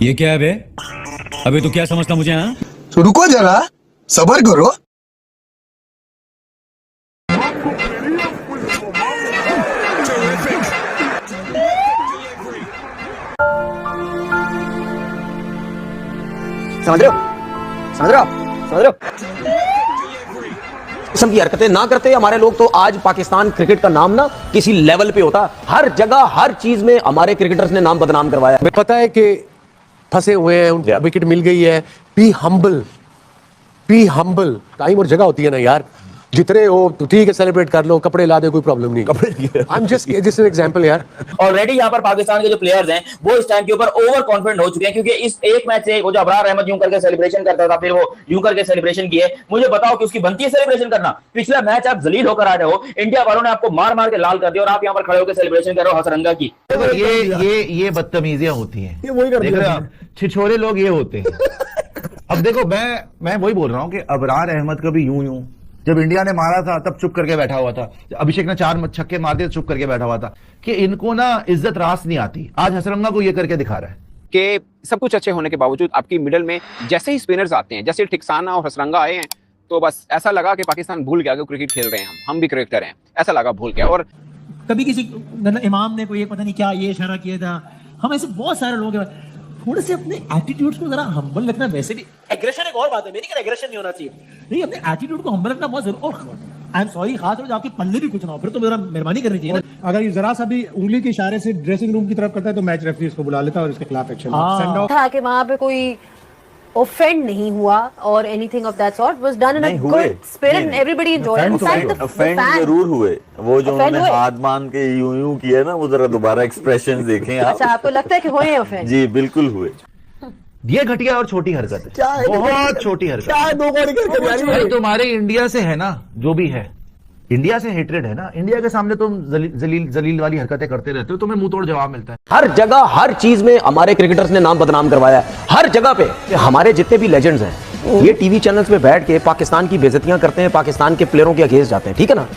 ये क्या है बे? अबे तू क्या समझता मुझे? हाँ, तो रुको जरा, सबर करो। समझ रहे हो? समझ रहे हो? समझ रहे हो? किस्म की हरकतें ना करते हमारे लोग तो आज पाकिस्तान क्रिकेट का नाम ना किसी लेवल पे होता। हर जगह हर चीज में हमारे क्रिकेटर्स ने नाम बदनाम करवाया। पता है कि फंसे हुए हैं, विकेट मिल गई है। Be humble, be humble. Time और जगह होती है ना यार। जितने हो तो ठीक है, सेलिब्रेट कर लो, कपड़े ला दे, कोई प्रॉब्लम नहीं। I am just an example यार। ऑलरेडी यहाँ पर पाकिस्तान के जो प्लेयर्स हैं वो इस टाइम के ऊपर ओवर कॉन्फिडेंट हो चुके हैं, क्योंकि इस एक मैच से वो जो अबरार अहमद यूं करके सेलिब्रेशन करता था, फिर वो यूं करके सेलिब्रेशन किए। मुझे बताओ कि उसकी बनती है सेलिब्रेशन करना? पिछला मैच आप जलील होकर आ रहे हो, इंडिया वालों ने आपको मार मार के लाल कर दिया और आप यहाँ पर खड़े होकर सेलिब्रेशन कर रहे हो हसरंगा की। ये बदतमीजियां होती हैं। देख रहे हो आप, छिछोरे लोग ये होते हैं। अब देखो, मैं वही बोल रहा हूँ कि अबरार अहमद का भी यूं जब इंडिया ने मारा था तब चुप करके बैठा हुआ था। अभिषेक ने 4 छक्के मार दिए, चुप करके बैठा हुआ था कि इनको ना इज्जत रास नहीं आती। आज हसरंगा को ये करके दिखा रहा है कि सब कुछ अच्छे होने के बावजूद आपकी मिडल में जैसे ही स्पिनर्स आते हैं, जैसे ठिकसाना और हसरंगा आए हैं, तो बस ऐसा लगा कि पाकिस्तान भूल गया कि क्रिकेट खेल रहे हैं, हम भी क्रिकेटर हैं, ऐसा लगा भूल गया। और कभी किसी इमाम ने कोई एक पता नहीं क्या ये इशारा किया था, हम ऐसे बहुत सारे लोग हैं। थोड़े से अपने एटीट्यूड्स को जरा हम्बल रखना। वैसे भी एग्रेशन एक और बात है, मेरी कि एग्रेशन नहीं होना चाहिए, नहीं, अपने एटीट्यूड को हम्बल रखना बहुत जरूरी। और आई एम सॉरी, खास तौर से आपके पल्ले भी कुछ ना हो, फिर तो मेरा मेहरबानी करनी चाहिए। अगर ये जरा सा भी उंगली के इशारे से ड्रेसिंग रूम की तरफ करता है तो मैच रेफरी इसको बुला लेता है और इसके खिलाफ एक्शन था कि वहां पे कोई ऑफेंड नहीं हुआ और anything of that sort was done in a good spirit and everybody enjoyed. Offend जरूर हुए, वो जो उन्होंने हाथ मान के यूं किया ना, वो जरा दोबारा एक्सप्रेशंस देखें आप। अच्छा, आपको लगता है कि हुए ऑफेंड? जी बिल्कुल हुए। ये घटिया और छोटी हरकत है, बहुत छोटी हरकत है। तुम्हारे इंडिया से है ना, जो भी है इंडिया से हेट्रेड है ना, इंडिया के सामने तुम जलील वाली हरकतें करते रहते हो, तुम्हें मुंह तोड़ जवाब मिलता है। हर जगह हर चीज में हमारे क्रिकेटर्स ने नाम बदनाम करवाया है, हर जगह पे। हमारे जितने भी लेजेंड्स हैं ये टीवी चैनल्स पे बैठ के पाकिस्तान की बेइज्जतियां करते हैं, पाकिस्तान के प्लेयरों के अगेंस्ट जाते हैं, ठीक है ना,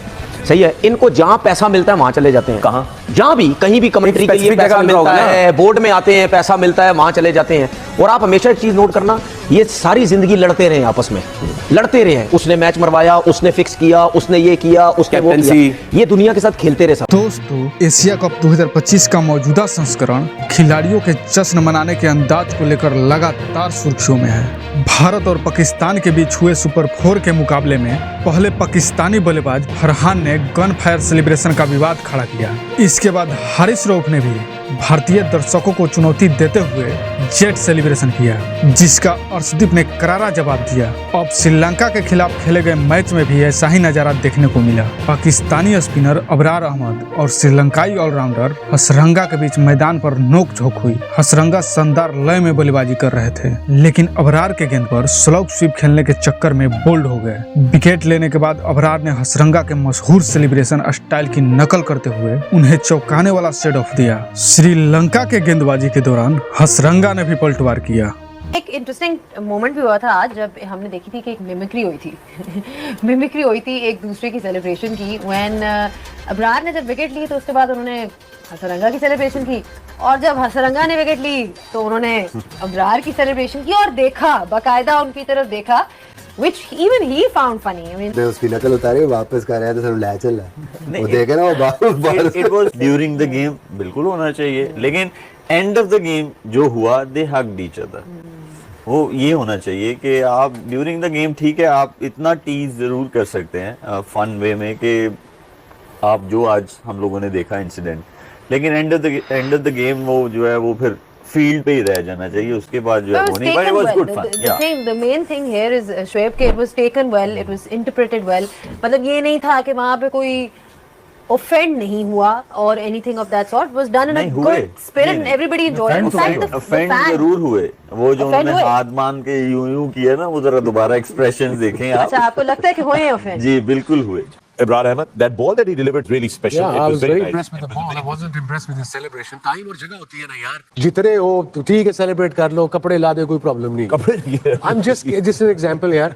सही है। इनको जहां पैसा मिलता है वहां चले जाते हैं। कहां? जहां भी कहीं भी कमेंट्री के लिए पैसा मिलता है, बोर्ड में आते हैं, पैसा मिलता है, वहां चले जाते हैं। और आप हमेशा एक चीज नोट करना, ये सारी जिंदगी लड़ते रहे आपस में, लड़ते रहे। उसने मैच मरवाया, उसने फिक्स किया, उसने ये किया, उसने वो किया, ये दुनिया के साथ खेलते रहे। दोस्तों, एशिया कप 2025 का मौजूदा संस्करण खिलाड़ियों के जश्न मनाने के अंदाज को लेकर लगातार सुर्खियों में है। भारत और पाकिस्तान के बीच हुए सुपर 4 के मुकाबले में पहले पाकिस्तानी बल्लेबाज फरहान ने गन फायर सेलिब्रेशन का विवाद खड़ा किया। इसके बाद हारिस रऊफ ने भी भारतीय दर्शकों को चुनौती देते हुए जेट सेलिब्रेशन किया, जिसका अर्शदीप ने करारा जवाब दिया। अब श्रीलंका के खिलाफ खेले गए मैच में भी ऐसा ही नजारा देखने को मिला। पाकिस्तानी स्पिनर अबरार अहमद और श्रीलंकाई ऑलराउंडर हसरंगा के बीच मैदान पर नोक-झोंक हुई। हसरंगा शानदार लय में बल्लेबाजी कर रहे थे, लेकिन अबरार के गेंद पर स्लो स्वीप खेलने के चक्कर में बोल्ड हो गए। विकेट लेने के बाद अबरार ने हसरंगा के मशहूर सेलिब्रेशन स्टाइल की नकल करते हुए उन्हें चौंकाने वाला सेंड ऑफ दिया। श्रीलंका के गेंदबाजी के दौरान हसरंगा ने भी पलटवार किया। एक इंटरेस्टिंग मोमेंट भी हुआ था आज, जब हमने देखी थी कि एक मिमिक्री हुई थी मिमिक्री हुई थी एक दूसरे की सेलिब्रेशन की। व्हेन अबरार ने जब विकेट ली तो उसके बाद उन्होंने हसरंगा की सेलिब्रेशन की, और जब हसरंगा ने विकेट ली तो उन्होंने अबरार की सेलिब्रेशन की, और देखा, बाकायदा उनकी तरफ देखा, which even he found funny. I mean, उसकी नकल उतारी वापस कर रहा है तो सब ले चल रहा है, वो देखे ना वो बाल। It was during the game, बिल्कुल होना चाहिए, लेकिन एंड ऑफ द गेम जो हुआ, दे हग्ड ईच अदर। वो ये होना चाहिए कि आप ड्यूरिंग द गेम, ठीक है, आप इतना टीज जरूर कर सकते हैं फन वे में कि आप जो आज हम लोगों ने देखा इंसिडेंट, लेकिन एंड ऑफ द गेम वो जो है वो फिर फील्ड पे ही रह जाना चाहिए, उसके बाद जो है वो नहीं। But it was good fun. The main thing here is Shoaib के it was taken well, it was interpreted well. मतलब ये नहीं था कि वहाँ पे कोई ऑफेंड नहीं हुआ और anything of that sort was done in a good spirit and everybody enjoyed. Offend जरूर हुए, वो जो उन्होंने हाथ मान के यूं किया ना, वो जरा दोबारा एक्सप्रेशंस देखें आप। अच्छा, आपको लगता है कि हुए ऑफेंड? जी बिल्कुल हुए। Abrar Ahmed, that ball that he delivered really special. Yeah, I was very nice. impressed with the ball. I wasn't impressed with his celebration. Time और जगह होती है ना यार। जितने हो तो ठीक है, सेलिब्रेट कर लो, कपड़े ला दे, कोई प्रॉब्लम नहीं। कपड़े I am just an example यार।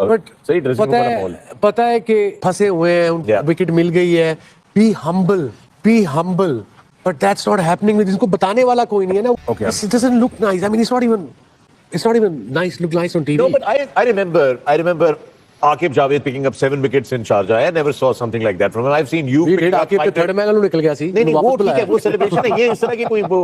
बट सही ड्रेसिंग रूम वाला बॉल। पता है कि फंसे हुए हैं, विकेट मिल गई है। Be humble, be humble. But that's not happening with इसको बताने वाला कोई नहीं है ना. Okay. It doesn't look nice. I mean, it's not even nice. Look nice on TV. No, but I remember Aqib Javed picking up 7 wickets in Sharjah. I never saw something like that from him. I've seen you pick up Aqib के third match में निकल गया सी. नहीं वो ठीक है, वो celebration है. ये इस तरह की कोई वो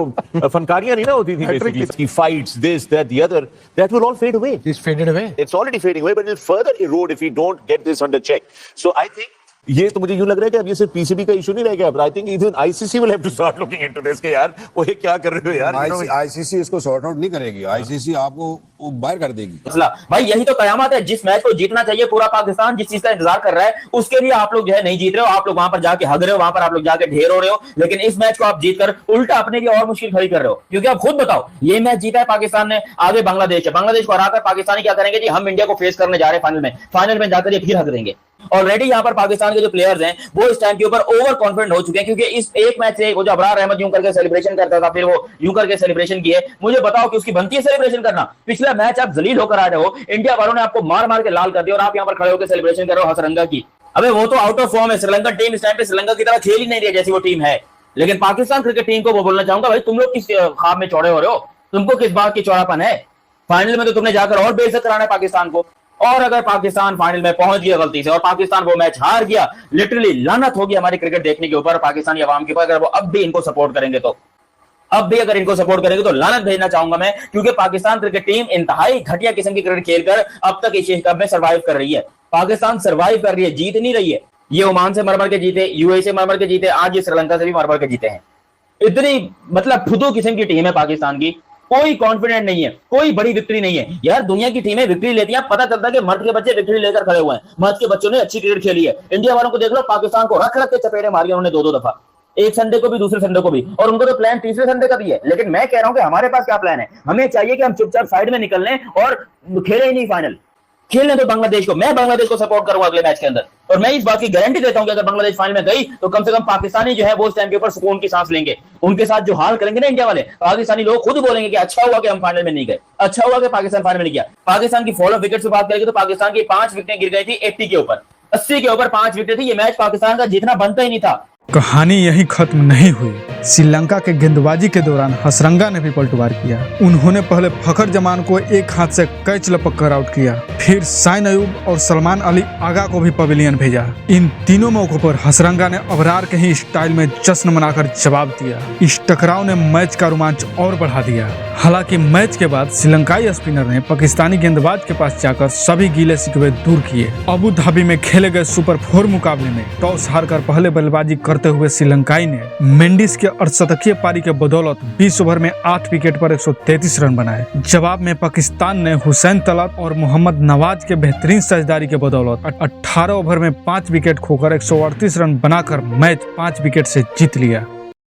फनकारियां नहीं ना होती थी basically. He fights this, that, the other. That will all fade away. It's faded away. It's already fading away, but it will further erode if we don't get this under check. So I think ये तो मुझे यूं लग रहा है कि अब ये सिर्फ पीसीबी का इशू नहीं रह गया. I think even ICC will have to start looking into this के यार वो ये क्या कर रहे हो यार. आईसीसी इसको सॉर्ट आउट नहीं करेगी. आईसीसी आपको बाहर कर देगी. मसला भाई यही तो कयामत है. जिस मैच को जीतना चाहिए पूरा पाकिस्तान, जिस चीज का इंतजार कर रहा है, उसके लिए आप लोग जो है नहीं जीत रहे हो. आप लोग वहां पर जाके हग रहे हो, वहां पर आप लोग जाके ढेर हो रहे हो. लेकिन इस मैच को आप जीतकर उल्टा अपने लिए और मुश्किल खड़ी कर रहे हो. क्योंकि आप खुद बताओ, ये मैच जीता है पाकिस्तान ने, आगे बांग्लादेश है. बांग्लादेश को हराकर पाकिस्तानी क्या करेंगे जी, हम इंडिया को फेस करने जा रहे हैं फाइनल में जाकर ये फिर हक देंगे. ऑलरेडी यहाँ पर पाकिस्तान के जो प्लेयर्स हैं वो इस टाइम के ऊपर ओवर कॉन्फिडेंट हो चुके हैं. क्योंकि इस एक मैच से वो जो अबरार अहमद यूं करके सेलिब्रेशन करता था, फिर वो यूं करके सेलिब्रेशन किए. मुझे बताओ कि उसकी बनती है सेलिब्रेशन करना? पिछला मैच आप जलील होकर आ रहे हो, इंडिया वालों ने आपको मार मार के लाल कर दिया और आप यहाँ पर खड़े होकर सेलिब्रेशन कर रहे हो हसरंगा की. अबे वो तो आउट ऑफ फॉर्म है. श्रीलंकन टीम इस टाइम पे श्रीलंका की तरह खेल ही नहीं रही है जैसी वो टीम है. लेकिन पाकिस्तान क्रिकेट टीम को वो बोलना चाहूंगा, भाई तुम लोग किस ख्वाब में चौड़े हो रहे हो? तुमको किस बात की चौड़ापन है? फाइनल में तो तुमने जाकर और बेइज्जत कराना है पाकिस्तान को. और अगर पाकिस्तान फाइनल में पहुंच गया गलती से और पाकिस्तान वो मैच हार गया, लिटरली लानत होगी हमारी क्रिकेट देखने के ऊपर, पाकिस्तानी अवाम के ऊपर. अगर वो अब भी इनको सपोर्ट करेंगे तो लानत भेजना चाहूंगा मैं. क्योंकि पाकिस्तान क्रिकेट टीम इंतहाई घटिया किस्म की क्रिकेट खेलकर अब तक एशिया कप में सर्वाइव कर रही है. पाकिस्तान सर्वाइव कर रही है, जीत नहीं रही है. ये ओमान से मर के जीते, यूएई से मर के जीते, आज ये श्रीलंका से भी मर के जीते हैं. इतनी मतलब फुदू किस्म की टीम है पाकिस्तान की. कोई कॉन्फिडेंट नहीं है, कोई बड़ी विक्ट्री नहीं है. यार दुनिया की टीमें विक्ट्री लेती हैं, पता चलता है कि मर्द के बच्चे विक्ट्री लेकर खड़े हुए हैं. मर्द के बच्चों ने अच्छी क्रिकेट खेली है. इंडिया वालों को देख लो, पाकिस्तान को रख के चपेटे मारी उन्होंने 2-2 दफा, एक संडे को भी दूसरे संडे को भी. और उनको तो प्लान तीसरे संडे का भी है. लेकिन मैं कह रहा हूं कि हमारे पास क्या प्लान है? हमें चाहिए कि हम चुपचाप साइड में निकल लें और खेले ही नहीं फाइनल. खेलने तो बांग्लादेश को, मैं बांग्लादेश को सपोर्ट करूंगा अगले मैच के अंदर. और मैं इस बात की गारंटी देता हूं कि अगर बांग्लादेश फाइनल में गई तो कम से कम पाकिस्तानी जो है वो उस टाइम के ऊपर सुकून की सांस लेंगे. उनके साथ जो हाल करेंगे ना इंडिया वाले, पाकिस्तानी लोग खुद बोलेंगे कि अच्छा हुआ कि हम फाइनल में नहीं गए, अच्छा हुआ कि पाकिस्तान फाइनल में नहीं गया. पाकिस्तान की फॉलो विकेट से बात करेंगे तो पाकिस्तान की 5 विकेटें गिर गई थी 80 के ऊपर. 80 के ऊपर 5 विकेट थी. ये मैच पाकिस्तान का जीतना बनता ही नहीं था. कहानी यही खत्म नहीं हुई. श्रीलंका के गेंदबाजी के दौरान हसरंगा ने भी पलटवार किया. उन्होंने पहले फखर जमान को एक हाथ से कैच लपक कर आउट किया, फिर साइन अयूब और सलमान अली आगा को भी पवेलियन भेजा. इन तीनों मौकों पर हसरंगा ने अबरार के ही स्टाइल में जश्न मनाकर जवाब दिया. इस टकराव ने मैच का रोमांच और बढ़ा दिया. हालांकि मैच के बाद श्रीलंकाई स्पिनर ने पाकिस्तानी गेंदबाज के पास जाकर सभी गीले शिकवे दूर किए. अबू धाबी में खेले गए सुपर 4 मुकाबले में टॉस हारकर पहले बल्लेबाजी करते हुए श्रीलंकाई ने मेंडिस के अर्धशतकीय पारी के बदौलत 20 ओवर में 8 विकेट पर 133 रन बनाए. जवाब में पाकिस्तान ने हुसैन तलत और मोहम्मद नवाज के बेहतरीन साझेदारी के बदौलत 18 ओवर में 5 विकेट खोकर 138 रन बनाकर मैच 5 विकेट से जीत लिया.